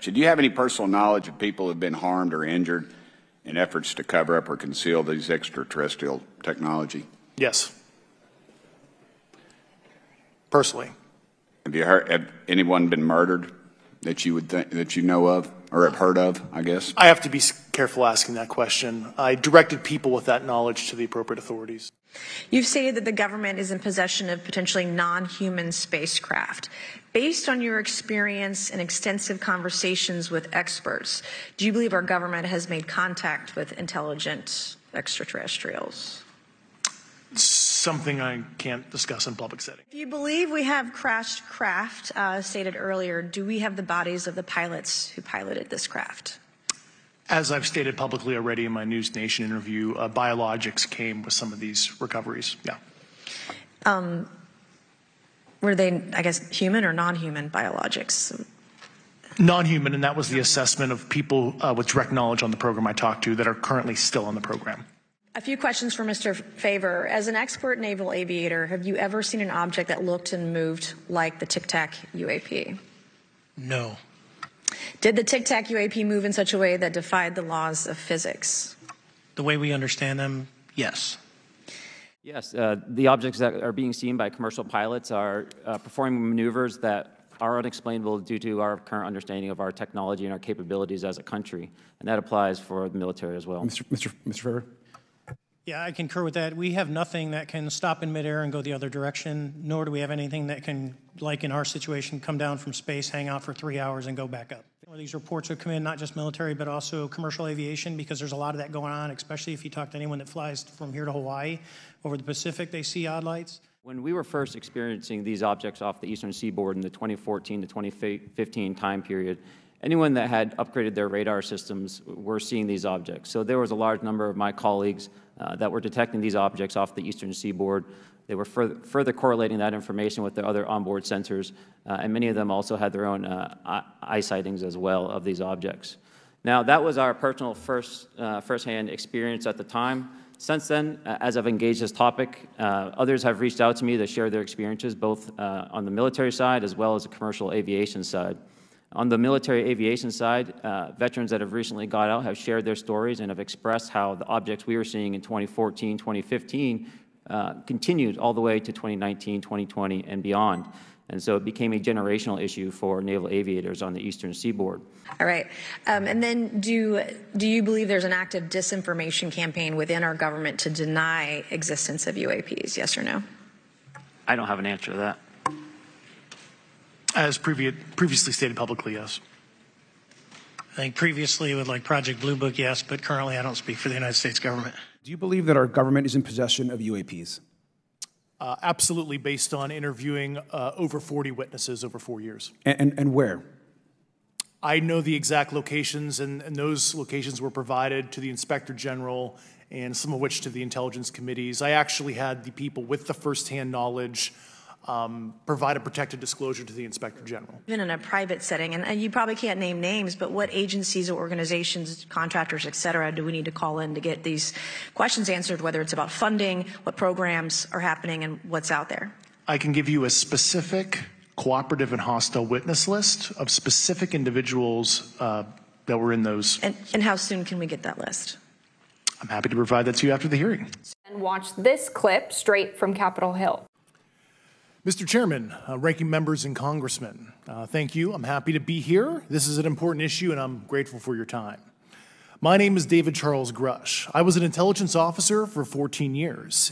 Do you have any personal knowledge of people who have been harmed or injured in efforts to cover up or conceal these extraterrestrial technology? Yes. Personally. Have anyone been murdered that you would think, that you know of or have heard of, I guess? I have to be careful asking that question. I directed people with that knowledge to the appropriate authorities. You've stated that the government is in possession of potentially non-human spacecraft. Based on your experience and extensive conversations with experts, do you believe our government has made contact with intelligent extraterrestrials? Something I can't discuss in public setting. If you believe we have crashed craft, stated earlier, do we have the bodies of the pilots who piloted this craft? As I've stated publicly already in my News Nation interview, biologics came with some of these recoveries. Yeah. Were they, I guess, human or non-human biologics? Non-human, and that was the assessment of people with direct knowledge on the program I talked to that are currently still on the program. A few questions for Mr. Favor. As an expert naval aviator, have you ever seen an object that looked and moved like the Tic Tac UAP? No. Did the Tic Tac UAP move in such a way that defied the laws of physics? The way we understand them, yes. Yes, the objects that are being seen by commercial pilots are performing maneuvers that are unexplainable due to our current understanding of our technology and our capabilities as a country, and that applies for the military as well. Mr. Favor? Yeah, I concur with that. We have nothing that can stop in midair and go the other direction, nor do we have anything that can, like in our situation, come down from space, hang out for 3 hours, and go back up. These reports have come in, not just military, but also commercial aviation, because there's a lot of that going on, especially if you talk to anyone that flies from here to Hawaii. Over the Pacific, they see odd lights. When we were first experiencing these objects off the eastern seaboard in the 2014 to 2015 time period, anyone that had upgraded their radar systems were seeing these objects. So there was a large number of my colleagues that were detecting these objects off the eastern seaboard. They were further correlating that information with their other onboard sensors, and many of them also had their own eye sightings as well of these objects. Now, that was our personal firsthand experience at the time. Since then, as I've engaged this topic, others have reached out to me to share their experiences, both on the military side as well as the commercial aviation side. On the military aviation side, veterans that have recently got out have shared their stories and have expressed how the objects we were seeing in 2014, 2015 continued all the way to 2019, 2020, and beyond. And so it became a generational issue for naval aviators on the eastern seaboard. All right. And then do you believe there's an active disinformation campaign within our government to deny existence of UAPs, yes or no? I don't have an answer to that. As previously stated publicly, yes. I think previously with like Project Blue Book, yes, but currently I don't speak for the United States government. Do you believe that our government is in possession of UAPs? Absolutely, based on interviewing over 40 witnesses over 4 years. And where? I know the exact locations, and those locations were provided to the Inspector General and some of which to the intelligence committees. I actually had the people with the firsthand knowledge provide a protected disclosure to the Inspector General. Even in a private setting, and you probably can't name names, but what agencies or organizations, contractors, et cetera, do we need to call in to get these questions answered, whether it's about funding, what programs are happening, and what's out there? I can give you a specific cooperative and hostile witness list of specific individuals that were in those. And how soon can we get that list? I'm happy to provide that to you after the hearing. And watch this clip straight from Capitol Hill. Mr. Chairman, ranking members and congressmen, thank you. I'm happy to be here. This is an important issue, and I'm grateful for your time. My name is David Charles Grush. I was an intelligence officer for 14 years,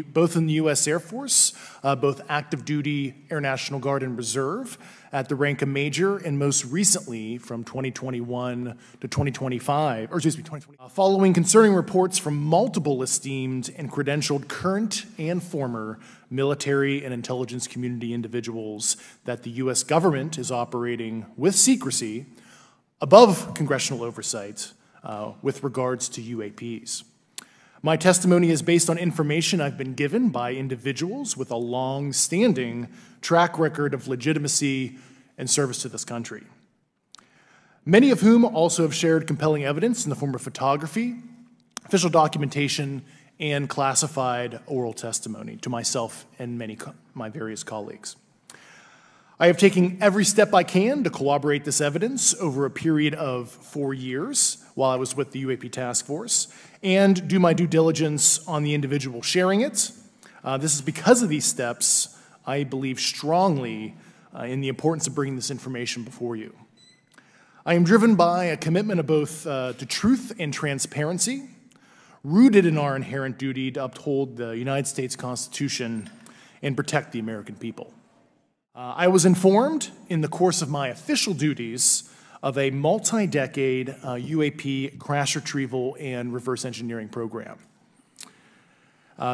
both in the U.S. Air Force, both active duty, Air National Guard, and Reserve, at the rank of major, and most recently from 2021 to 2025, or excuse me, 2020. Following concerning reports from multiple esteemed and credentialed current and former military and intelligence community individuals that the U.S. government is operating with secrecy above congressional oversight with regards to UAPs. My testimony is based on information I've been given by individuals with a long-standing track record of legitimacy and service to this country, many of whom also have shared compelling evidence in the form of photography, official documentation, and classified oral testimony to myself and my various colleagues. I have taken every step I can to corroborate this evidence over a period of 4 years while I was with the UAP task force and do my due diligence on the individual sharing it. This is because of these steps, I believe strongly in the importance of bringing this information before you. I am driven by a commitment of both to truth and transparency, rooted in our inherent duty to uphold the United States Constitution and protect the American people. I was informed in the course of my official duties of a multi-decade UAP crash retrieval and reverse engineering program,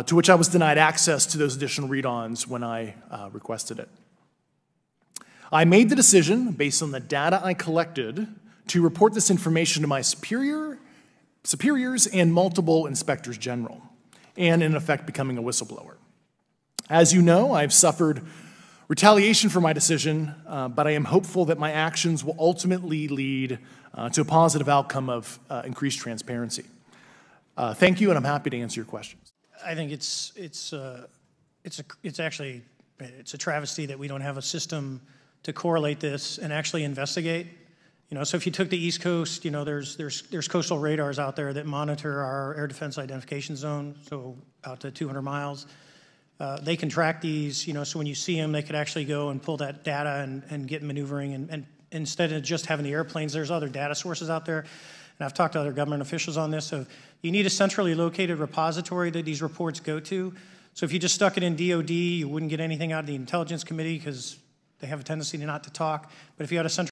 to which I was denied access to those additional read-ons when I requested it. I made the decision, based on the data I collected, to report this information to my superiors and multiple inspectors general, and in effect becoming a whistleblower. As you know, I've suffered retaliation for my decision, but I am hopeful that my actions will ultimately lead to a positive outcome of increased transparency. Thank you, and I'm happy to answer your questions. I think it's actually a travesty that we don't have a system to correlate this and actually investigate. You know, so if you took the East Coast, you know, there's coastal radars out there that monitor our air defense identification zone, so out to 200 miles. They can track these, you know, so when you see them, they could actually go and pull that data and get maneuvering. And instead of just having the airplanes, there's other data sources out there. And I've talked to other government officials on this. So you need a centrally located repository that these reports go to. So if you just stuck it in DOD, you wouldn't get anything out of the Intelligence Committee because they have a tendency not to talk. But if you had a central